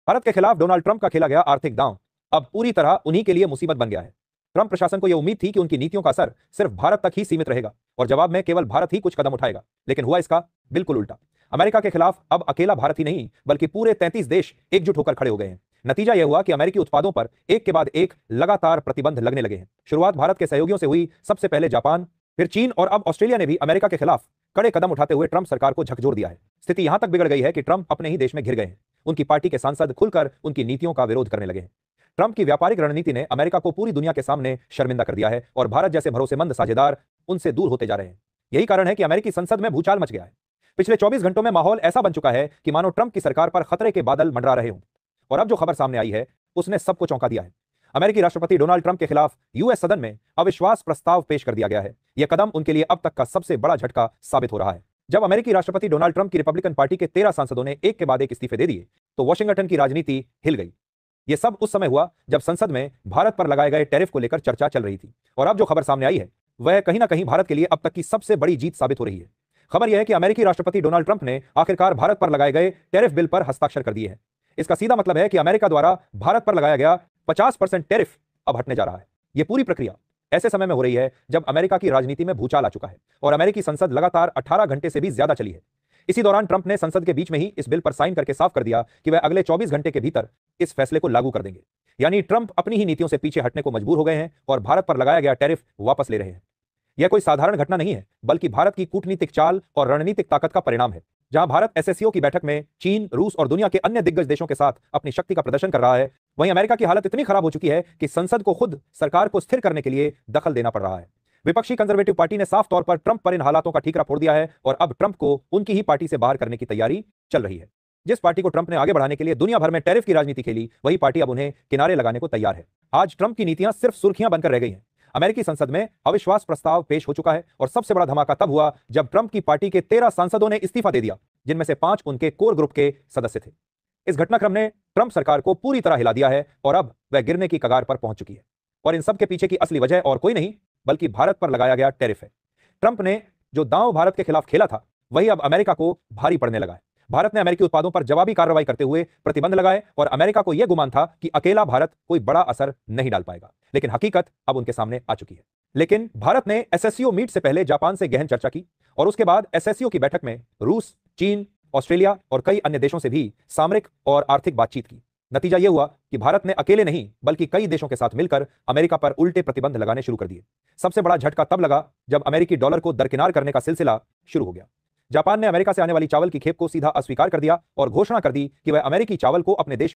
भारत के खिलाफ Donald Trump का खेला गया आर्थिक दांव अब पूरी तरह उन्हीं के लिए मुसीबत बन गया है। ट्रंप प्रशासन को यह उम्मीद थी कि उनकी नीतियों का असर सिर्फ भारत तक ही सीमित रहेगा और जवाब में केवल भारत ही कुछ कदम उठाएगा, लेकिन हुआ इसका बिल्कुल उल्टा। अमेरिका के खिलाफ अब अकेला भारत ही नहीं बल्कि पूरे 33 देश एकजुट होकर खड़े हो गए हैं। नतीजा यह हुआ कि अमेरिकी उत्पादों पर एक के बाद एक लगातार प्रतिबंध लगने लगे हैं। शुरुआत भारत के सहयोगियों से हुई, सबसे पहले जापान, फिर चीन और अब ऑस्ट्रेलिया ने भी अमेरिका के खिलाफ कड़े कदम उठाते हुए ट्रंप सरकार को झकझोर दिया है। स्थिति यहां तक बिगड़ गई है कि ट्रंप अपने ही देश में घिर गए हैं। उनकी पार्टी के सांसद खुलकर उनकी नीतियों का विरोध करने लगे हैं। ट्रंप की व्यापारिक रणनीति ने अमेरिका को पूरी दुनिया के सामने शर्मिंदा कर दिया है और भारत जैसे भरोसेमंद साझेदार उनसे दूर होते जा रहे हैं। यही कारण है कि अमेरिकी संसद में भूचाल मच गया है। पिछले 24 घंटों में माहौल ऐसा बन चुका है कि मानो ट्रंप की सरकार पर खतरे के बादल मंडरा रहे हों। और अब जो खबर सामने आई है उसने सबको चौंका दिया है। अमेरिकी राष्ट्रपति डोनाल्ड ट्रंप के खिलाफ यूएस सदन में अविश्वास प्रस्ताव पेश कर दिया गया है। यह कदम उनके लिए अब तक का सबसे बड़ा झटका साबित हो रहा है। जब अमेरिकी राष्ट्रपति डोनाल्ड ट्रंप की रिपब्लिकन पार्टी के 13 सांसदों ने एक के बाद एक इस्तीफे दे दिए तो वॉशिंगटन की राजनीति हिल गई। यह सब उस समय हुआ जब संसद में भारत पर लगाए गए टैरिफ को लेकर चर्चा चल रही थी। और अब जो खबर सामने आई है वह कहीं ना कहीं भारत के लिए अब तक की सबसे बड़ी जीत साबित हो रही है। खबर यह है कि अमेरिकी राष्ट्रपति डोनाल्ड ट्रंप ने आखिरकार भारत पर लगाए गए टैरिफ बिल पर हस्ताक्षर कर दिए हैं। इसका सीधा मतलब है कि अमेरिका द्वारा भारत पर लगाया गया 50% टैरिफ अब हटने जा रहा है। यह पूरी प्रक्रिया ऐसे समय में हो रही है जब अमेरिका की राजनीति में भूचाल आ चुका है और अमेरिकी संसद लगातार 18 घंटे से भी ज्यादा चली है। इसी दौरान ट्रंप ने संसद के बीच में ही इस बिल पर साइन करके साफ कर दिया कि वह अगले 24 घंटे के भीतर इस फैसले को लागू कर देंगे। यानी ट्रंप अपनी ही नीतियों से पीछे हटने को मजबूर हो गए हैं और भारत पर लगाया गया टैरिफ वापस ले रहे हैं। यह कोई साधारण घटना नहीं है बल्कि भारत की कूटनीतिक चाल और रणनीतिक ताकत का परिणाम है। जहां भारत एससीओ की बैठक में चीन, रूस और दुनिया के अन्य दिग्गज देशों के साथ अपनी शक्ति का प्रदर्शन कर रहा है, वहीं अमेरिका की हालत इतनी खराब हो चुकी है कि संसद को खुद सरकार को स्थिर करने के लिए दखल देना पड़ रहा है। विपक्षी कंजर्वेटिव पार्टी ने साफ तौर पर ट्रंप पर इन हालातों का ठीकरा फोड़ दिया है और अब ट्रंप को उनकी ही पार्टी से बाहर करने की तैयारी चल रही है। जिस पार्टी को ट्रंप ने आगे बढ़ाने के लिए दुनिया भर में टैरिफ की राजनीति खेली, वही पार्टी अब उन्हें किनारे लगाने को तैयार है। आज ट्रंप की नीतियां सिर्फ सुर्खियां बनकर रह गई हैं। अमेरिकी संसद में अविश्वास प्रस्ताव पेश हो चुका है और सबसे बड़ा धमाका तब हुआ जब ट्रंप की पार्टी के 13 सांसदों ने इस्तीफा दे दिया, जिनमें से 5 उनके कोर ग्रुप के सदस्य थे। इस घटनाक्रम ने ट्रंप सरकार को पूरी तरह हिला दिया है और अब वह गिरने की कगार पर पहुंच चुकी है। और इन सब के पीछे की असली वजह और कोई नहीं बल्कि भारत पर लगाया गया टैरिफ है। ट्रंप ने जो दांव भारत के खिलाफ खेला था वही अब अमेरिका को भारी पड़ने लगा है। भारत ने अमेरिकी उत्पादों पर जवाबी कार्रवाई करते हुए प्रतिबंध लगाए और अमेरिका को यह गुमान था कि अकेला भारत कोई बड़ा असर नहीं डाल पाएगा, लेकिन हकीकत अब उनके सामने आ चुकी है। लेकिन भारत ने एससीओ मीट से पहले जापान से गहन चर्चा की और उसके बाद एससीओ की बैठक में रूस, चीन, ऑस्ट्रेलिया और कई अन्य देशों से भी सामरिक और आर्थिक बातचीत की। नतीजा यह हुआ कि भारत ने अकेले नहीं बल्कि कई देशों के साथ मिलकर अमेरिका पर उल्टे प्रतिबंध लगाने शुरू कर दिए। सबसे बड़ा झटका तब लगा जब अमेरिकी डॉलर को दरकिनार करने का सिलसिला शुरू हो गया। जापान ने अमेरिका से आने वाली चावल की खेप को सीधा अस्वीकार कर दिया और घोषणा कर दी कि वह अमेरिकी चावल को अपने देश